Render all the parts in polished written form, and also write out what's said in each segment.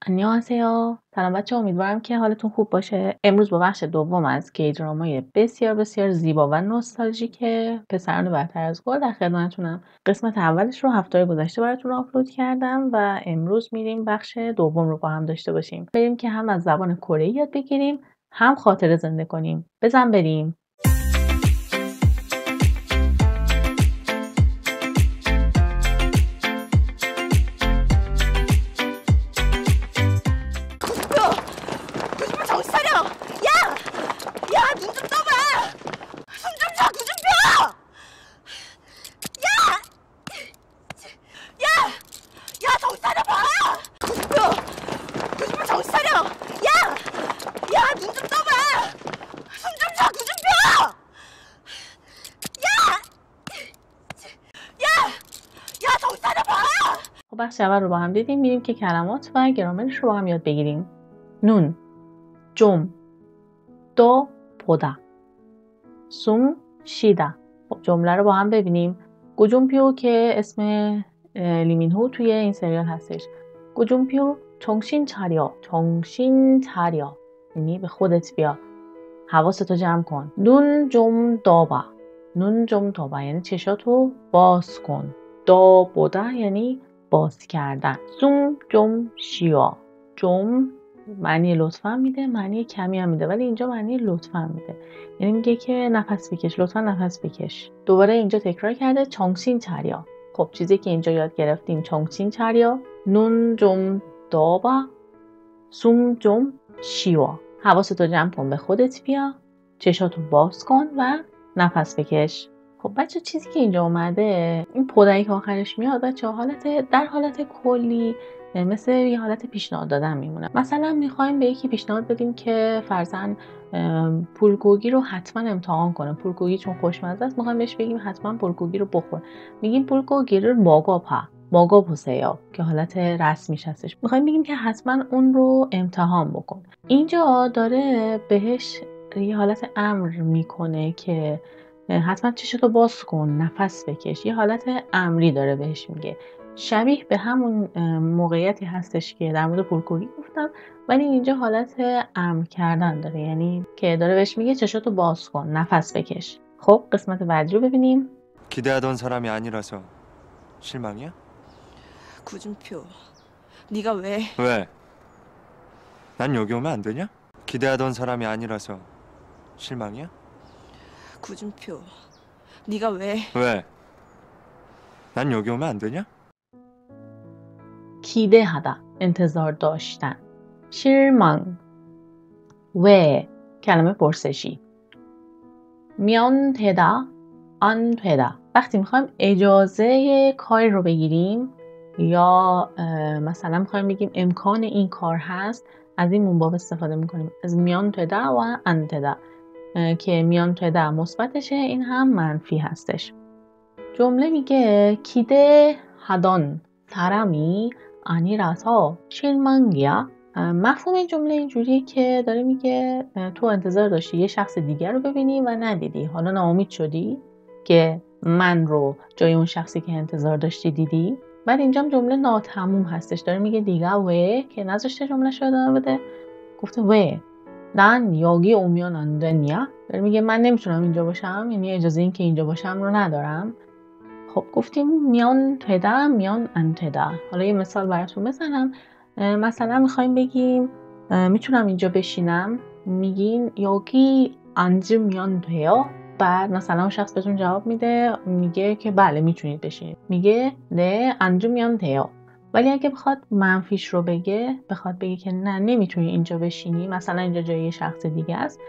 안녕하세요. سلام بچه، امیدوارم که حالتون خوب باشه. امروز با بخش دوم از کی-درامای بسیار بسیار زیبا و نوستالژیک پسران برتر از گل در خدمتتونم. قسمت اولش رو هفته گذشته براتون آپلود کردم و امروز میریم بخش دوم رو با هم داشته باشیم. بریم که هم از زبان کره یاد بگیریم، هم خاطره زنده کنیم. بزن بریم. بخش اول رو با هم دیدیم. میریم که کلمات و گرامرش رو با هم یاد بگیریم. نون، جم، دو، پودا، سوم، شیدا. خب جمله رو با هم ببینیم. گوجونپیو که اسم لیمینهو توی این سریال هستش. گوجونپیو 정신 차려. 정신 차려. یعنی به خودت بیا. حواستو جمع کن. 눈 좀 떠봐. 눈 좀 떠봐. یعنی چشاتو باز کن. 떠보다 یعنی باز کردن. 좀 좀 쉬어. 좀 معنی لطفاً میده، معنی کمی هم میده، ولی اینجا معنی لطفاً میده. یعنی میگه که نفس بکش، لطفاً نفس بکش. دوباره اینجا تکرار کرده 정신 차려. خب چیزی که اینجا یاد گرفتیم 정신 차려. 눈 좀 떠봐. 숨 좀 쉬어. حواستو جمع کن، به خودت بیا، چشاتو باز کن و نفس بکش. خب بچه چیزی که اینجا اومده، این پودایی که آخرش میاد بچه در حالت کلی مثل یه حالت پیشنهاد دادن میمونه. مثلا میخوایم به یکی پیشنهاد بدیم که فرضاً پولگوگی رو حتما امتحان کنه. پولگوگی چون خوشمزه است میخوایم بهش بگیم حتما پولگوگی رو بخور. میگیم پولگوگی رو باگا پوسیا که حالت رسمیش هستش. میخوایم بگیم که حتما اون رو امتحان بکن. اینجا داره بهش یه حالت امر میکنه که حتما چشتو باز کن، نفس بکش. یه حالت امری داره بهش میگه. شبیه به همون موقعیتی هستش که در مورد پولگوگی گفتم، ولی اینجا حالت امر کردن داره، یعنی که داره بهش میگه چشتو باز کن، نفس بکش. خب قسمت بعدی رو ببینیم. 기대하던 사람이 아니라서 실망이야? 구준표, 네가 왜? 왜? 난 여기 오면 안 되냐? 기대하던 사람이 아니라서 실망이야? 구준표, 네가 왜? 왜? 난 여기 오면 안 되냐? 기대하다, انتظار داشتن. 실망, 왜, کلمه پرسشی. میان 되다, 안 되다. وقتی میخوایم اجازه کاری رو بگیریم یا مثلا میخوایم بگیم امکان این کار هست، از این منباب استفاده میکنیم از میان 되다 و 안 되다 که میان 되다 مثبتشه، این هم منفی هستش. جمله میگه 기대하던 사람이 아니라서 실망이야. مفهوم این جمله اینجوریه که داره میگه تو انتظار داشتی یه شخص دیگر رو ببینی و ندیدی، حالا ناامید شدی که من رو جای اون شخصی که انتظار داشتی دیدی. بعد اینجا جمله ناتموم هستش، داره میگه دیگه و که نذاشته جمله شو ادامه بده، گفته و 난 여기 오면 안 되냐. داره میگه من نمیتونم اینجا باشم، یعنی اجازه این که اینجا باشم رو ندارم. خب گفتیم میان 되다 میان 안 되다. حالا یه مثال براتون بزنم. مثلا میخوایم بگیم میتونم اینجا بشینم، میگین 여기 앉으면 돼요. بعد مثلا اون شخص بهتون جواب میده، میگه که بله میتونید بشینید، میگه نه 앉으면 돼요. ولی اگه بخواد منفیش رو بگه، بخواد بگه که نه نمیتونی اینجا بشینی، مثلا اینجا جای یه شخص دیگه است،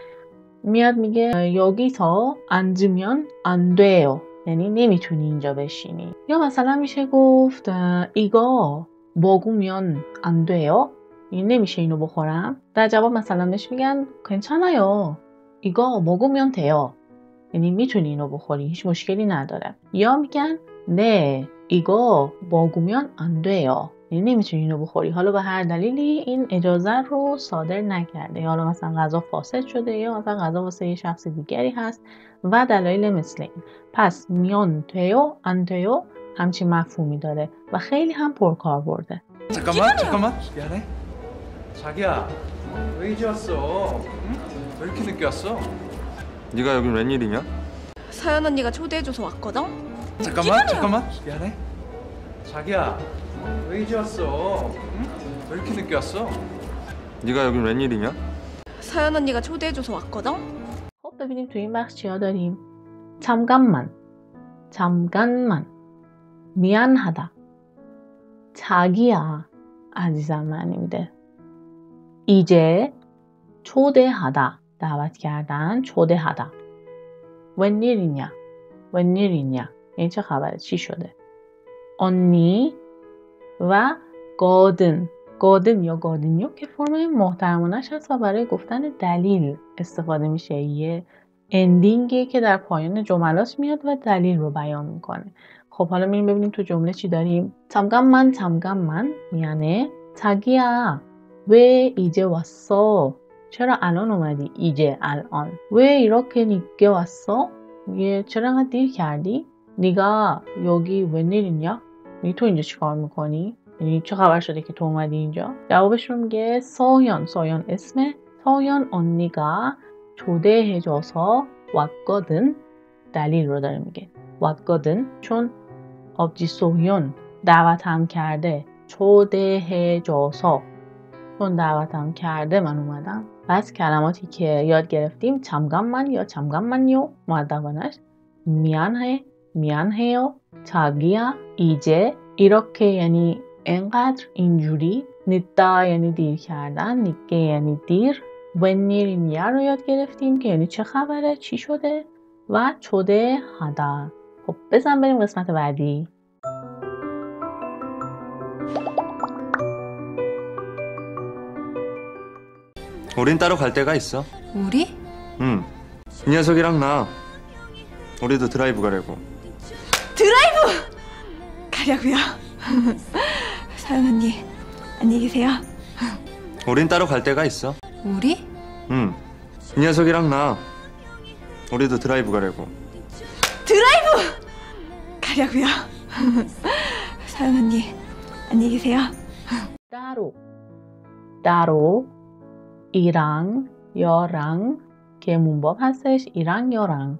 میاد میگه 여기서 앉으면 안 돼요. یعنی نمیتونی اینجا بشینی. یا مثلا میشه گفت 이거 먹으면 안 돼요. یعنی نمیشه اینو بخورم. در جواب مثلا بهش میگن 괜찮아요. 이거 먹으면 돼요. یعنی میتونی اینو بخوری، هیچ مشکلی نداره. یا میگن 네 이거 먹으면 안 돼요. یعنی نمیتونی اینو بخوری، حالا به هر دلیلی این اجازه رو صادر نکرده، یا حالا مثلا غذا فاسد شده، یا مثلا غذا واسه یه شخص دیگری هست و دلایل مثل این. پس میان 돼요 안 돼요 همچین مفهومی داره و خیلی هم پرکاربرده. 잠깐만 미안해. 자기야, 왜 이제 왔어? 응? 왜 이렇게 늦게 왔어? 네가 여긴 웬일이냐? 서연 언니가 초대해줘서 왔거든? 잠깐만. 미안해. 자기야, 왜 이제 왔어? 응? 왜 이렇게 늦게 왔어? 네가 여긴 웬일이냐? 서연 언니가 초대해줘서 왔거든? خب ببینیم تو این بخش چیا داریم. 잠깐만 미안하다. 자기야 عزیزم معنی میده. 이제 초대하다 دعوت کردن. 초대하다. 웬일이냐 یعنی چه خبره، چی شده. 언니 و گادن یا گادنیو که فرم محترمانش هست و برای گفتن دلیل استفاده میشه. یه اندینگی که در پایان جملات میاد و دلیل رو بیان میکنه. خب حالا میریم ببینیم تو جمله چی داریم. 잠깐만 میانه 자기야 왜 이제 왔어؟ چرا الان اومدی؟ ایجه الان. 왜 이렇게 늦게 왔어؟ میگه چرا انقدر دیر کردی؟ 네가 여기 웬일이냐؟ میگه تو اینجا چیکار میکنی؟ یعنی چه خبر شده که تو اومدی اینجا؟ جوابش رو میگه 서연 اسمه. 서연 언니가 초대해줘서 왔거든. دلیل رو داره میگه. 왔거든 چون آبجی 소연 دعوتم کرده. 초대해줘서 چون دعوتم کرده من اومدم. پس کلماتی که یاد گرفتیم 잠깐만 یا 잠깐만요 مؤدبانش 미안해요 자기야 이제 이렇게 یعنی انقدر اینجوری. 늦다 یعنی دیر کردن. 늦게 یعنی دیر. 웬일이냐 رو یاد گرفتیم که یعنی چه خبره، چی شده. و 초대하다. خب بزن بریم قسمت بعدی. 우린 따로 갈 데가 있어. 우리? 응. 이 녀석이랑 나. 우리도 드라이브 가려고. 가려고요. 서연 언니 안녕히 계세요. 우린 따로 갈 데가 있어. 우리? 응. 이 녀석이랑 나. 우리도 드라이브 가려고. 가려고요. 서연 언니 안녕히 계세요. 따로 이랑 여랑 که 문법 هستش. 이랑 여랑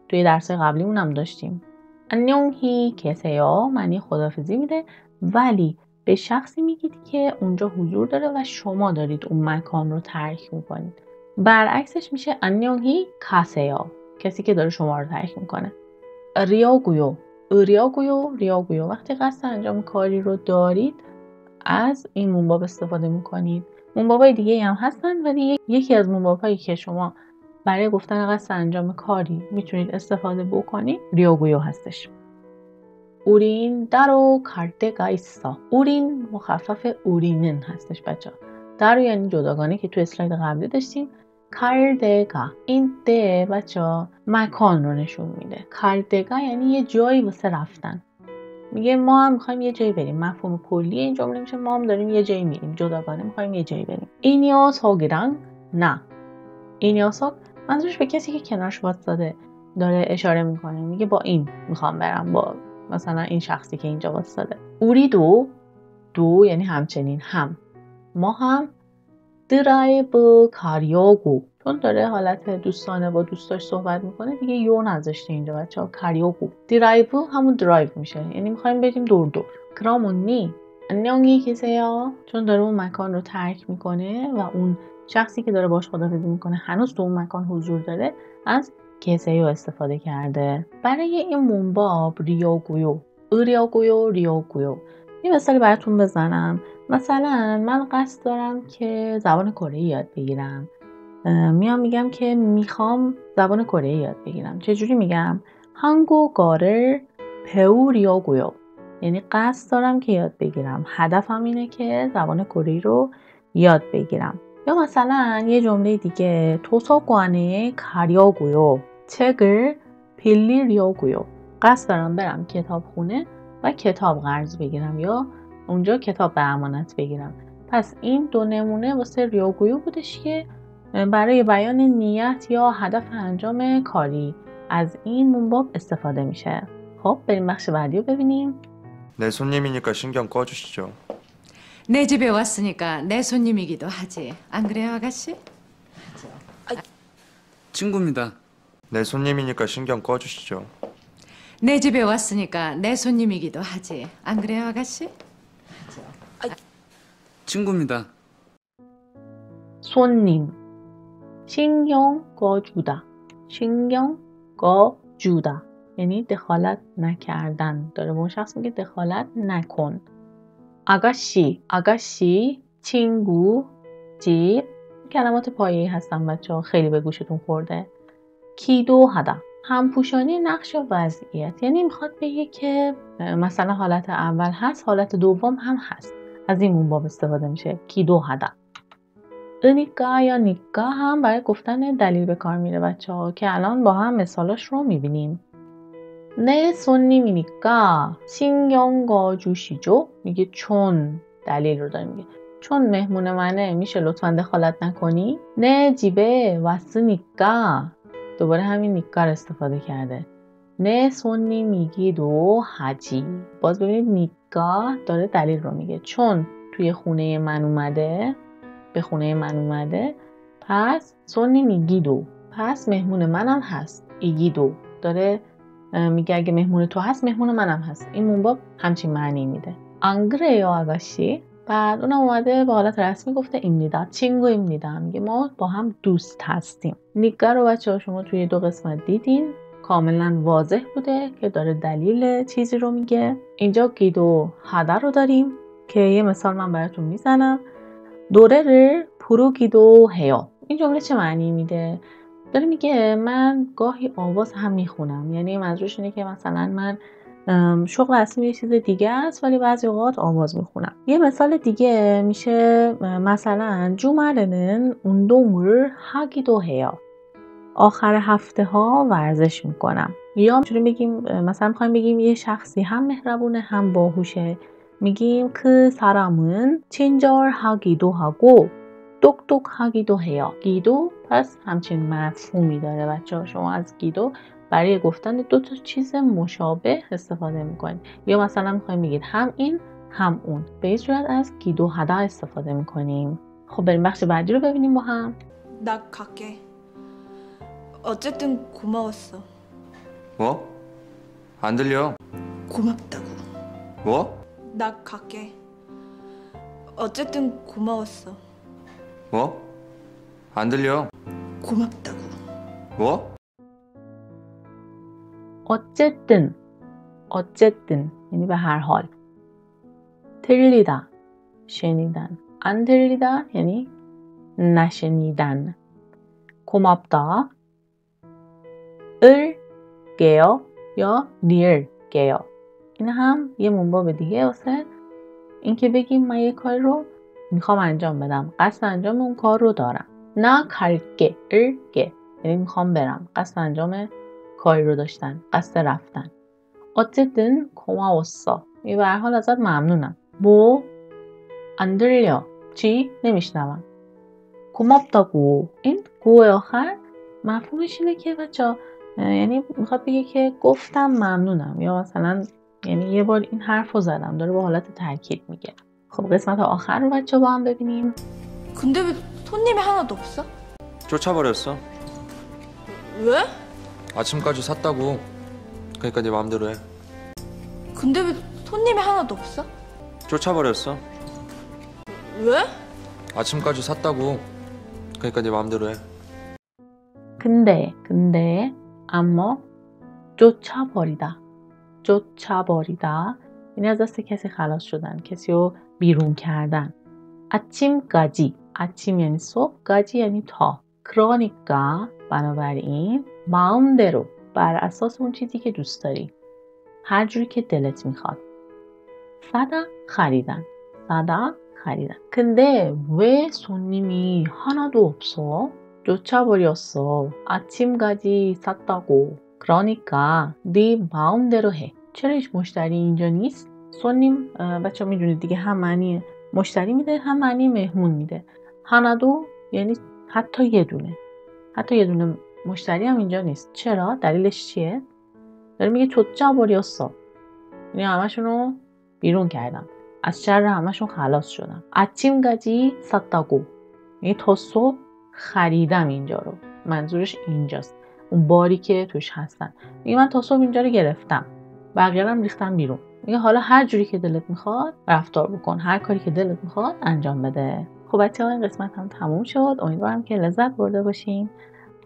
توی درسای قبلیمون هم داشتیم. 안녕히 계세요 معنی خداحافظی میده، ولی به شخصی میگید که اونجا حضور داره و شما دارید اون مکان رو ترک میکنید. برعکسش میشه 안녕히 가세요، کسی که داره شما رو ترک میکنه. ریاگویو وقتی قصد انجام کاری رو دارید از این منباب استفاده میکنید. منبابای دیگه هم هستن ولی یکی از منبابایی که شما برای گفتن قصد انجام کاری میتونید استفاده بکنید ریاگویو هستش. 우린 따로 갈 데가 있어. 우린 مخفف 우리는 هستش بچه ها. 따로 یعنی جداگانه که تو اسلاید قبلی داشتیم. 갈 데가 این ده بچه ها مکان رو نشون میده. 갈 데가 یعنی یه جایی واسه رفتن. میگه ما هم میخوایم یه جایی بریم. مفهوم کلی این جمله میشه ما هم داریم یه جایی میریم. جداگانه میخوایم یه جایی بریم. این 녀석이랑 نه. این 녀석 منظورش به کسی که کنارش واسطاده داره اشاره میکنه. میگه با این میخوام برم، با مثلا این شخصی که اینجا واسطاده. 우리도 دو یعنی همچنین هم. ما هم 드라이브 가려고 چون داره حالت دوستانه با دوستاش صحبت میکنه دیگه یو نذاشته اینجا بچه‌ها. 가려고 드라이브 همون درایو میشه یعنی میخوایم بریم دور. 그럼 언니 안녕히 계세요 چون داره اون مکان رو ترک میکنه و اون شخصی که داره باش خداحافظی میکنه هنوز تو اون مکان حضور داره، از کسیو استفاده کرده. برای این منباب ریاگویو یه مثالی براتون بزنم. مثلا من قصد دارم که زبان کره یاد بگیرم. میگم که میخوام زبان کره یاد بگیرم. چجوری میگم؟ 한국어를 배우려고요. یعنی قصد دارم که یاد بگیرم. هدفم اینه که زبان کره رو یاد بگیرم. یا مثلا یه جمله دیگه 도서관에 가려고요. 책을 빌리려고요. قصد دارم برم کتابخونه و کتاب قرض بگیرم یا اونجا کتاب به امانت بگیرم. پس این دو نمونه واسه ریاگویو بودش که برای بیان نیت یا هدف انجام کاری از این منباب استفاده میشه. خب بریم بخش بعدی رو ببینیم. 내 손님이니까 신경 꺼주시죠. 내 집에 왔으니까 내 손님이기도 하지. 안 그래요, 아가씨? 친구입니다. 내 손님이니까 신경 꺼주시죠. 내 집에 왔으니까 내 손님이기도 하지. 안 그래요, 아가씨? 친구입니다. 손님. 신경 꺼주다. 신경 꺼주다. یعنی دخالت نکردن. داره به اون شخص میگه دخالت نکن. 아가씨. 아가씨. 친구. 집. کلمات پایه‌ای هستن بچه‌ها. خیلی به گوشتون خورده. 기도하다. همپوشانی نقش وضعیت. یعنی میخواد بگه که مثلا حالت اول هست، حالت دوم هم هست. از این منباب استفاده میشه. 기도하다. 으니까 یا 니까 هم برای گفتن دلیل به کار میره بچه‌ها که الان با هم مثالاش رو میبینیم. 내 손님이니까 신경 꺼주시죠. میگه چون دلیل رو داره میگه. چون مهمون منه میشه لطفاً دخالت نکنی. 내 집에 왔으니까 دوباره همین نیکا رو استفاده کرده. 내 손님이기도 하지. باز ببینید نیکا داره دلیل رو میگه. چون توی خونه من اومده، به خونه من اومده، پس 손님이기도، پس مهمون منم هست. ایگیدو داره میگه اگه مهمون تو هست مهمون منم هست. این منباب همچین معنی میده. 안 그래요 아가씨. بعد اونم اومده به حالت رسمی گفته ایمنیدا 친구입니다. میگه ما با هم دوست هستیم. نیکا رو بچه‌ها شما توی 2 قسمت دیدین. کاملا واضح بوده که داره دلیل چیزی رو میگه. اینجا گیدو هده رو داریم که یه مثال من براتون میزنم. 노래를 부르기도 해요. این جمله چه معنی میده؟ داره میگه من گاهی آواز هم میخونم. یعنی منظورش اینه که مثلا من شغل اصلی یه چیز دیگه است ولی بعضی اوقات آواز میخونم. یه مثال دیگه میشه مثلا 주말에는 운동을 하기도 해요. آخر هفته ها ورزش میکنم. یا میتونیم بگیم مثلا میخوایم بگیم یه شخصی هم مهربونه هم باهوشه. میگیم 그 사람은 친절하기도 하고 똑똑하기도 해요. گیدو پس همچین مفهومی داره بچه‌ها. شما از گیدو برای گفتن 2 تا چیز مشابه استفاده میکنید. یا مثلا میخوایم بگید هم این هم اون. به این صورت از گیدو هدا استفاده میکنیم. خب بریم بخش بعدی رو ببینیم با هم. 나 갈게. 어쨌든 고마웠어. 뭐? 안 들려. 고맙다고. 뭐? 나 갈게. 어쨌든 고마웠어. 뭐? 안 들려. 고맙다고. 뭐? 어쨌든 یعنی به هر حال. 들리다 شنیدن. 안 들리다 یعنی نشنیدن. 고맙다 을게요 یا نیر게요. این هم یه منباب دیگه واسه این که بگیم من یه کار رو میخوام انجام بدم، قصد انجام اون کار رو دارم. 나 갈게 을게 یعنی میخوام برم، قصد انجام کاری رو داشتن، قصد رفتن. 어쨌든 고마웠어 به هر حال ازت ممنونم. 뭐 안 들려 چی نمیشنوم. 고맙다고 این گوه آخر مفهومش اینه که بچه یعنی میخواد بگه که گفتم ممنونم یا مثلا یعنی یه بار این حرف رو زدم، داره با حالت تاکید میگه. خب قسمت آخر رو بچه با هم ببینیم. 근데 왜 손님이 하나도 없어? 쫓아버렸어. 왜? 아침까지 샀다고. 그러니까 네 마음대로 해. 근데 왜 손님이 하나도 없어? 쫓아버렸어. 왜? 아침까지 샀다고. 그러니까 네 마음대로 해. 근데 اما 쫓아버리다 یعنی از دست کسی خلاص شدن، کسی رو بیرون کردن. 아침까지 아침 یعنی صبح، 까지 یعنی تا. 그러니까 بنابراین 마음대로 بر اساس اون چیزی که دوست داری، هر جوری که دلت میخواد. 사다 خریدن. 근데 왜 손님이 하나도 없어? 쫓아버렸어. 아침까지 샀다고. 그러니까 네 마음대로 해. چرا هیچ مشتری اینجا نیست؟ 손님 بچه ها میدونید دیگه هم معنی مشتری میده هم معنی مهمون میده. 하나도 یعنی حتی یه دونه مشتری هم اینجا نیست. چرا؟ دلیلش چیه؟ داره میگه 쫓아버렸어 یعنی همشون رو بیرون کردم. از شر همشون خلاص شدم. 아침까지 샀다고. یعنی تا صبح خریدم اینجا رو. منظورش اینجاست. اون باری که توش هستن. میگه من تا صبح اینجا رو گرفتم. بقیه هم ریختم بیرون. میگه حالا هر جوری که دلت میخواد رفتار بکن. هر کاری که دلت میخواد انجام بده. خب بچه‌ها این قسمت هم تموم شد. امیدوارم که لذت برده باشین.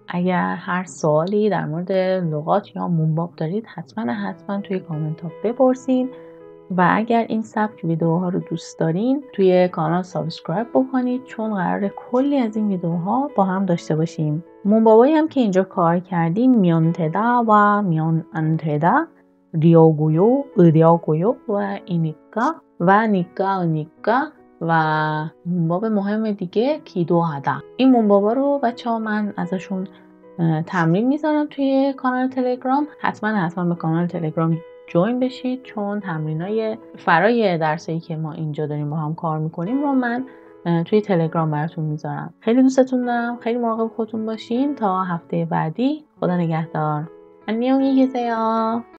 اگر هر سوالی در مورد لغات یا منباب دارید حتما توی کامنت ها بپرسین و اگر این سبک ویدیوها رو دوست دارین توی کانال سابسکرایب بکنید چون قراره کلی از این ویدیوها با هم داشته باشیم. منبابایی هم که اینجا کار کردیم میان تدا و میان انتدا، ریاگویو، ریاگویو و اینیکا و نیکا و منباب مهم دیگه کیدو هدا. این منبابا رو بچه‌ها من ازشون تمرین میذارم توی کانال تلگرام. حتما به کانال تلگرام جوین بشید چون تمرینای فرای درسی که ما اینجا داریم با هم کار میکنیم رو من توی تلگرام براتون میذارم. خیلی دوستتون دارم. خیلی مراقب خودتون باشین. تا هفته بعدی. خدا نگهدار. 안녕히 계세요.